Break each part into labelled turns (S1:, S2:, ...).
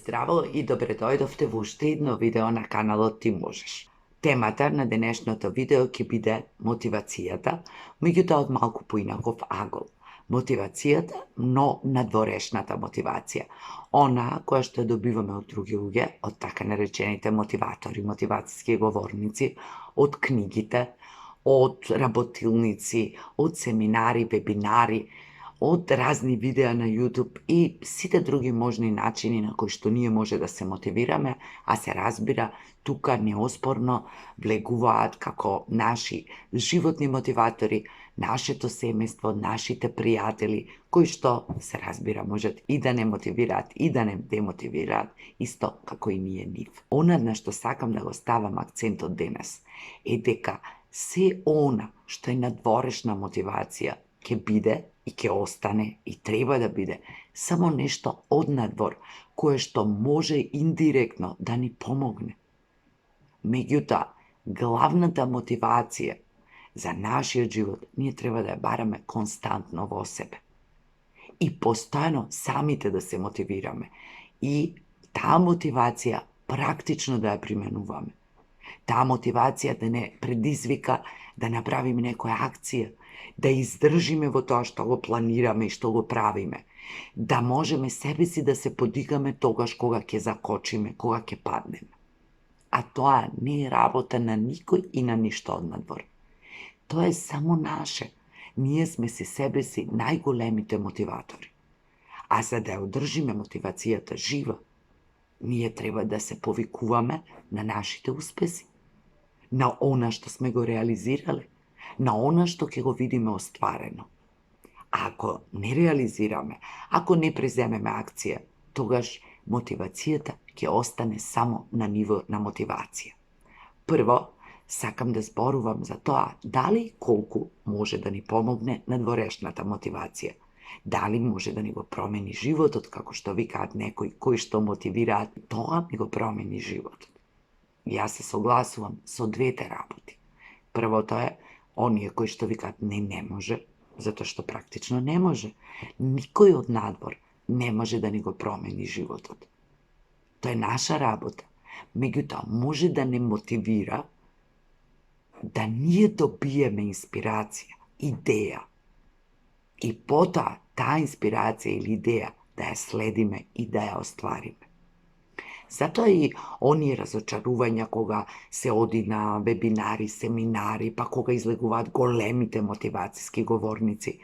S1: Здраво и добре дојдовте во уште едно видео на каналот Ти можеш. Темата на денешното видео ќе биде мотивацијата, меѓутоа од малку поинаков агол. Мотивацијата, но надворешната мотивација. Она која што ја добиваме од други луѓе, од така наречените мотиватори, мотивацијски говорници, од книгите, од работилници, од семинари, вебинари, од разни видеа на YouTube и сите други можни начини на кои што ние може да се мотивираме, а се разбира, тука неоспорно влегуваат како наши животни мотиватори, нашето семејство, нашите пријатели, кои што се разбира можат и да не мотивираат и да не демотивираат, исто како и ние нив. Она на што сакам да го ставам акцентот денес е дека се она што е надворешна мотивација ќе биде и ќе остане и треба да биде само нешто однадвор, кое што може индиректно да ни помогне. Меѓутоа, главната мотивација за нашиот живот ние треба да ја бараме константно во себе. И постојано самите да се мотивираме. И таа мотивација практично да ја применуваме. Таа мотивација да не предизвика да направиме некоја акција, да издржиме во тоа што го планираме и што го правиме, да можеме себе си да се подигаме тогаш кога ќе закочиме, кога ќе паднеме. А тоа не е работа на никој и на ништо однадвор. Тоа е само наше. Ние сме си себе си најголемите мотиватори. А за да ја одржиме мотивацијата жива, ние треба да се повикуваме на нашите успеси, на она што сме го реализирале, на она што ќе го видиме остварено. А ако не реализираме, ако не преземеме акција, тогаш мотивацијата ќе остане само на ниво на мотивација. Прво, сакам да зборувам за тоа дали и колку може да ни помогне надворешната мотивација. Дали може да ни го промени животот, како што викаат некои кои што мотивираат, тоа ми го промени животот. Јас се согласувам со двете работи. Првото е, оние кои што викаат не може, затоа што практично не може. Никој од надвор не може да ни го промени животот. Тоа е наша работа. Меѓутоа, може да не мотивира да ние добиеме инспирација, идеја. И потоа, таа инспирација или идеја да ја следиме и да ја оствариме. Затоа и оние разочарувања кога се оди на вебинари, семинари, па кога излегуваат големите мотивацијски говорници,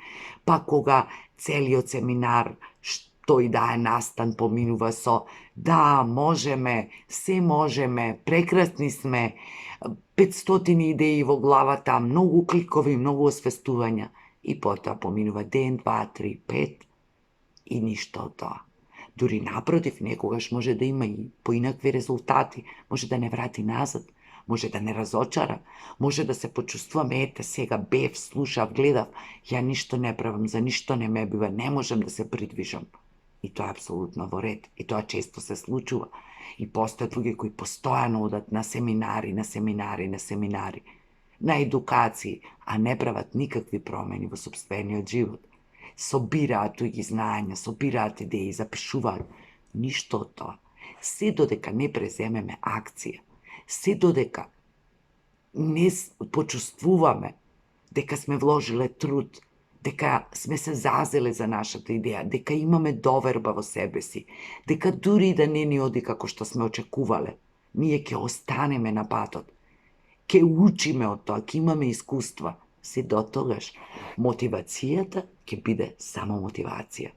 S1: па кога целиот семинар што и да е настан поминува со да, можеме, се можеме, прекрасни сме, 500 идеи во главата, многу кликови, многу освестувања и потоа поминува ден, 2, 3, 5 и ништо од тоа. Дури напротив, некогаш може да има и поинакви резултати, може да не врати назад, може да не разочара, може да се почувствуваме, ете сега бев, слушав, гледав, ја ништо не правам, за ништо не ме бива, не можам да се придвижам. И тоа е апсолутно во ред, и тоа често се случува. И постојат луѓе кои постојано одат на семинари, на едукации, а не прават никакви промени во сопствениот живот. Собираат туѓи знаења, собираат идеи, запишуваат. Ништо од тоа. Се додека не преземеме акција, се додека не почувствуваме дека сме вложиле труд, дека сме се зазеле за нашата идеја, дека имаме доверба во себе си, дека дури и да не ни оди како што сме очекувале, ние ќе останеме на патот, ќе учиме од тоа, ќе имаме искуства. Се до тогаш мотивацијата ќе биде само мотивација.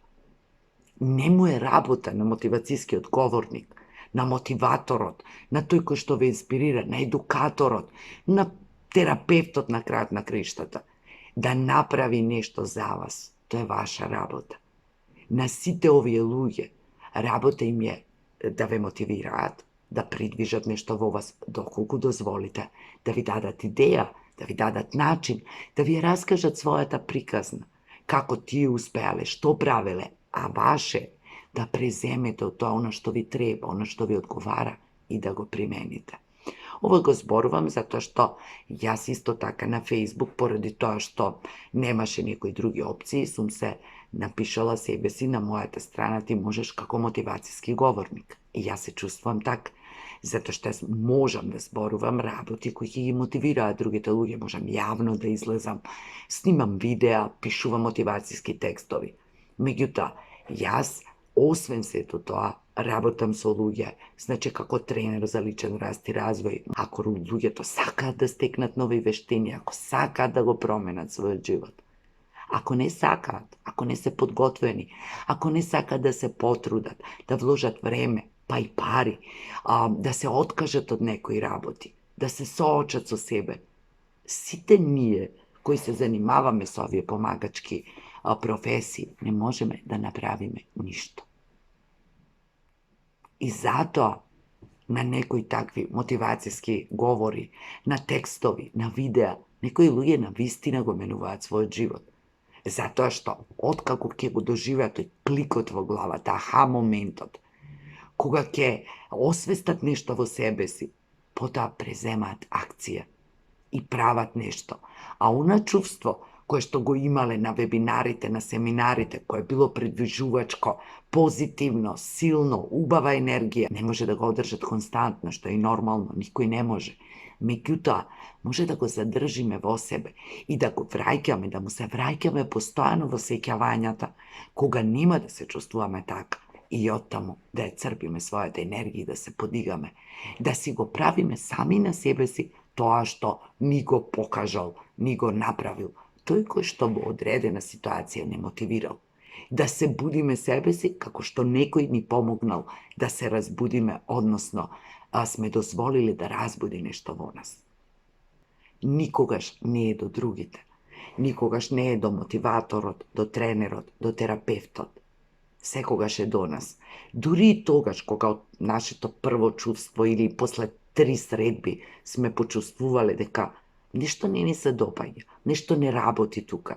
S1: Не му е работа на мотивацијскиот говорник, на мотиваторот, на тој кој што ве инспирира, на едукаторот, на терапевтот на крајот на краиштата, да направи нешто за вас. Тоа е ваша работа. На сите овие луѓе работа им е да ве мотивираат, да придвижат нешто во вас доколку дозволите, да ви дадат идеја, да ви дадат начин, да ви раскажат својата приказна, како тие успеале, што правеле, а ваше да преземете од тоа она што ви треба, она што ви одговара и да го примените. Ovo го зборувам затоа што јас исто така на Facebook, поради тоа што немаше некои други опции, сум се напишала себе си на мојата страна ти можеш како мотивацијски говорник. И јас се чувствувам така, затоа што јас можам да зборувам работи кои ќе ги мотивираат другите луѓе, можам јавно да излезам, снимам видеа, пишувам мотивацијски текстови. Меѓутоа, јас, освен сето тоа, работам со луѓе, значи како тренер за личен раст и развој. Ако луѓето сакаат да стекнат нови вештини, ако сакаат да го променат својот живот, ако не сакаат, ако не се подготвени, ако не сакаат да се потрудат, да вложат време, па и пари, да се откажат од некои работи, да се соочат со себе, сите ние кои се занимаваме со овие помагачки професии, не можеме да направиме ништо. И затоа на некои такви мотивацијски говори, на текстови, на видеа, некои луѓе на вистина го менуваат својот живот. Затоа што, откако ќе го доживеат тој кликот во главата, аха моментот, кога ќе освестат нешто во себе си, потоа преземаат акција и прават нешто. А она чувство кое што го имале на вебинарите, на семинарите, кое било предвижувачко, позитивно, силно, убава енергија, не може да го одржат константно, што е и нормално, никој не може. Меѓутоа, може да го задржиме во себе и да го враќаме, да му се враќаме постојано во сеќавањата, кога нема да се чувствуваме така, и оттаму да ја црпиме својата енергија и да се подигаме, да си го правиме сами на себе си тоа што ни го покажал, ни го направил, тој кој што во одредена ситуација не мотивирал. Да се будиме себе си како што некој ни помогнал да се разбудиме, односно сме дозволиле да разбуди нешто во нас. Никогаш не е до другите. Никогаш не е до мотиваторот, до тренерот, до терапевтот. Секогаш е до нас. Дури и тогаш кога од нашето прво чувство или после 3 средби сме почувствувале дека нешто не ни се допаѓа, нешто не работи тука,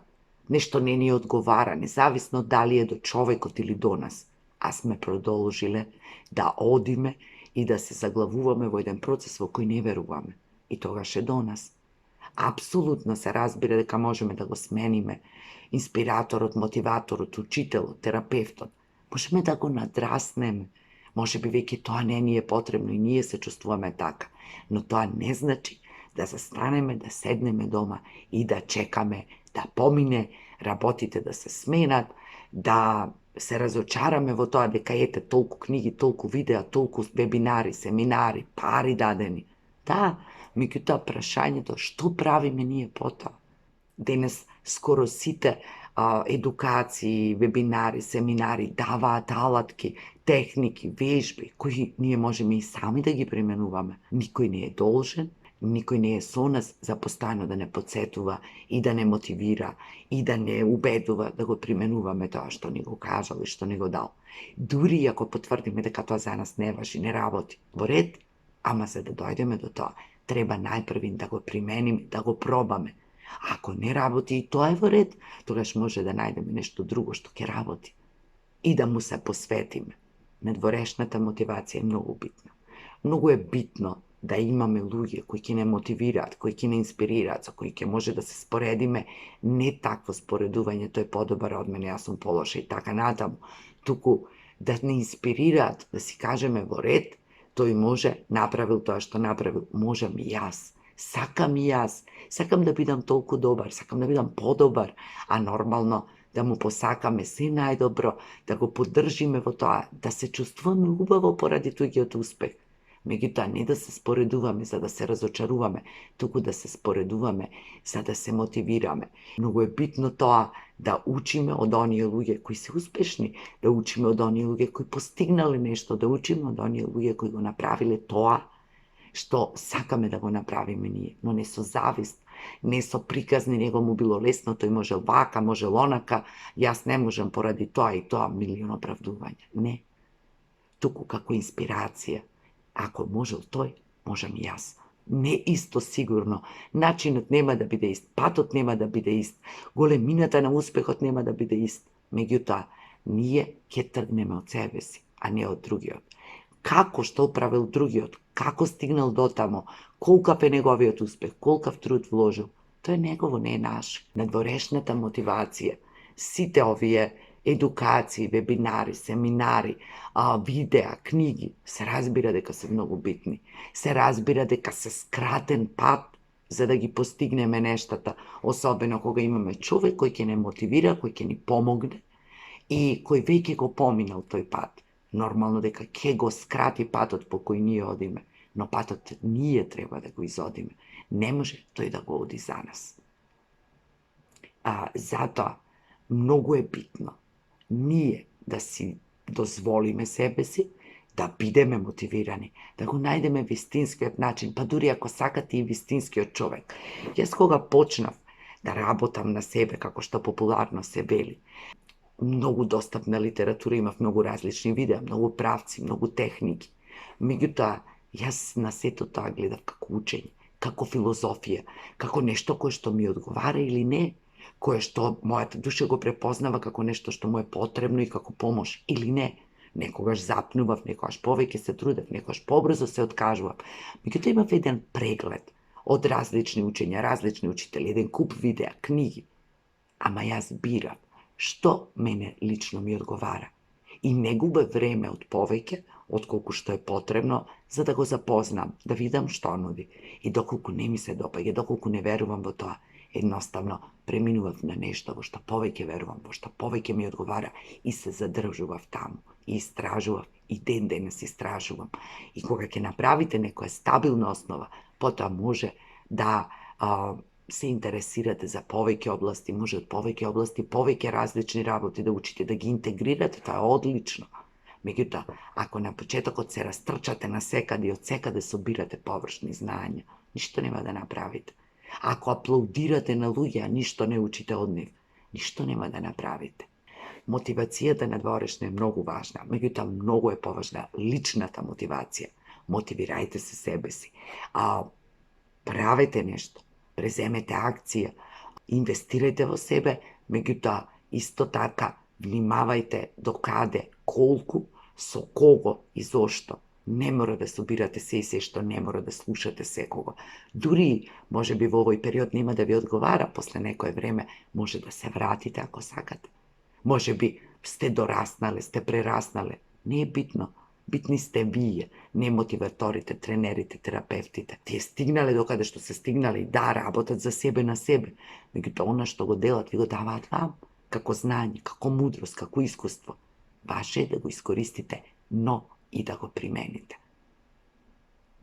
S1: нешто не ни одговара, независно дали е до човекот или до нас, а сме продолжиле да одиме и да се заглавуваме во еден процес во кој не веруваме. И тогаш е до нас. Апсолутно се разбира дека можеме да го смениме инспираторот, мотиваторот, учителот, терапевтот. Можеме да го надраснеме. Може би веќе тоа не ни е потребно и ние се чувствуваме така. Но тоа не значи да застанеме, да седнеме дома и да чекаме да помине, работите да се сменат, да се разочараме во тоа дека ете толку книги, толку видеа, толку вебинари, семинари, пари дадени. Да, меѓутоа прашањето што правиме ние потоа? Денес скоро сите едукации, вебинари, семинари даваат алатки, техники, вежби, кои ние можеме и сами да ги применуваме. Никој не е должен, никој не е со нас за постојано да не подсетува и да не мотивира и да не убедува да го применуваме тоа што ни го кажал и што ни го дал. Дури ако потврдиме дека тоа за нас не важи, не работи, во ред, ама за да дојдеме до тоа, треба најпрвин да го примениме, да го пробаме. Ако не работи и тоа е во ред, тогаш може да најдеме нешто друго што ќе работи и да му се посветиме. Надворешната мотивација е многу битна. Многу е битно да имаме луѓе кои ќе не мотивираат, кои ќе не инспирираат, со кои ќе може да се споредиме, не такво споредување, тој е подобар од мене, јас сум полоша и така натаму, туку да не инспирираат, да си кажеме во ред, тој може, направил тоа што направил, можам и јас. Сакам и јас, сакам да бидам толку добар, сакам да бидам подобар, а нормално да му посакаме се најдобро, да го поддржиме во тоа, да се чувствуваме убаво поради тојгиот успех. Меѓутоа, не да се споредуваме за да се разочаруваме, туку да се споредуваме за да се мотивираме. Многу е битно тоа да учиме од оние луѓе кои се успешни, да учиме од оние луѓе кои постигнале нешто, да учиме од оние луѓе кои го направиле тоа што сакаме да го направиме ние, но не со завист, не со приказни, него му било лесно, тој можел вака, можел онака, јас не можам поради тоа и тоа, милион оправдувања. Не. Туку како инспирација. Ако можел тој, можам и јас. Не исто сигурно. Начинот нема да биде ист, патот нема да биде ист, големината на успехот нема да биде ист. Меѓутоа, ние ќе тргнеме од себе си, а не од другиот. Како, што правил другиот, како стигнал до тамо, колкав е неговиот успех, колкав труд вложил. Тоа е негово, не е наше. Надворешната мотивација, сите овие едукации, вебинари, семинари, видеа, книги, се разбира дека се многу битни. Се разбира дека се скратен пат за да ги постигнеме нештата, особено кога имаме човек кој ќе не мотивира, кој ќе ни помогне и кој веќе го поминал тој пат. Нормално дека ќе го скрати патот по кој ние одиме, но патот ние треба да го изодиме. Не може тој да го оди за нас. Затоа, многу е битно ние да си дозволиме себе си да бидеме мотивирани, да го најдеме вистинскиот начин, па дури ако сакате и вистинскиот човек. Јас кога почнав да работам на себе, како што популарно се вели, многу достапна литература, имав многу различни видеа, многу правци, многу техники. Меѓутоа, јас на сето тоа гледав како учење, како филозофија, како нешто кое што ми одговара или не, кое што мојата душа го препознава како нешто што му е потребно и како помош или не. Некогаш запнував, некогаш повеќе се трудев, некогаш побрзо се откажував. Меѓутоа имав еден преглед од различни учења, различни учители, еден куп видеа, книги. Ама јас бирав што мене лично ми одговара. И не губе време од повеќе, отколку што е потребно, за да го запознам, да видам што нуди. И доколку не ми се допаѓа, доколку не верувам во тоа, едноставно преминував на нешто во што повеќе верувам, во што повеќе ми одговара и се задржував таму. И истражував, и ден денес истражувам. И кога ќе направите некоја стабилна основа, потоа може да се интересирате за повеќе области, може од повеќе области, повеќе различни работи да учите, да ги интегрирате, тоа е одлично. Меѓутоа, ако на почетокот се растрчате на секаде и од секаде собирате површни знаења, ништо нема да направите. Ако аплаудирате на луѓе, а ништо не учите од нив, ништо нема да направите. Мотивацијата надворешна е многу важна, меѓутоа многу е поважна личната мотивација. Мотивирајте се себе си. Правете нешто, преземете акција, инвестирајте во себе, меѓутоа исто така внимавајте до каде, колку, со кого и зошто. Не мора да собирате се и се што не мора да слушате секого. Дури, може би во овој период нема да ви одговара, после некое време може да се вратите ако сакате. Може би сте дораснале, сте прераснале. Не е битно. Битни сте вие, не мотиваторите, тренерите, терапевтите. Тие стигнале докаде што се стигнале и да, работат за себе на себе. Меѓутоа, она што го делат, ви го даваат вам, како знање, како мудрост, како искуство. Ваше е да го искористите, но и да го примените.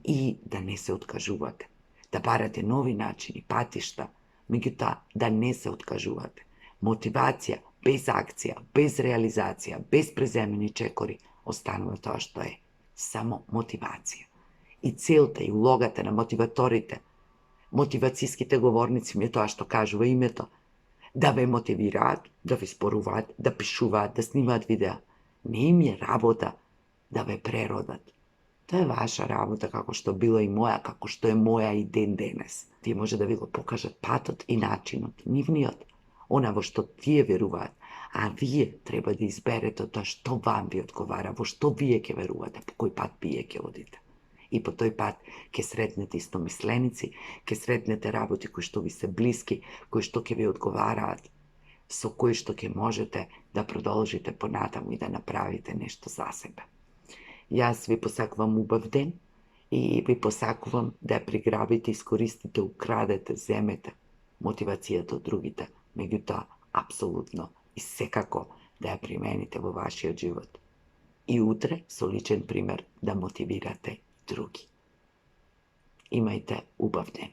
S1: И да не се откажувате. Да барате нови начини, патишта, меѓутоа да не се откажувате. Мотивација без акција, без реализација, без преземени чекори, останува тоа што е. Само мотивација. И целта и улогата на мотиваторите, мотивацијските говорници ми е тоа што кажува името, да ве мотивираат, да ви споруваат, да пишуваат, да снимаат видеа. Не им е работа да ве преродат. Тоа е ваша работа, како што била и моја, како што е моја и ден денес. Тие може да ви го покажат патот и начинот, нивниот, она во што тие веруваат, а вие треба да изберете тоа што вам ви одговара, во што вие ќе верувате, по кој пат вие ќе одите. И по тој пат ќе сретнете истомисленици, ќе сретнете работи кои што ви се блиски, кои што ќе ви одговараат, со кои што ќе можете да продолжите понатаму и да направите нешто за себе. Јас ви посакувам убав ден и ви посакувам да ја приграбите, искористите, украдете, земете мотивацијата од другите, меѓутоа, апсолутно и секако да ја примените во вашиот живот. И утре, со личен пример, да мотивирате други. Имајте убав ден.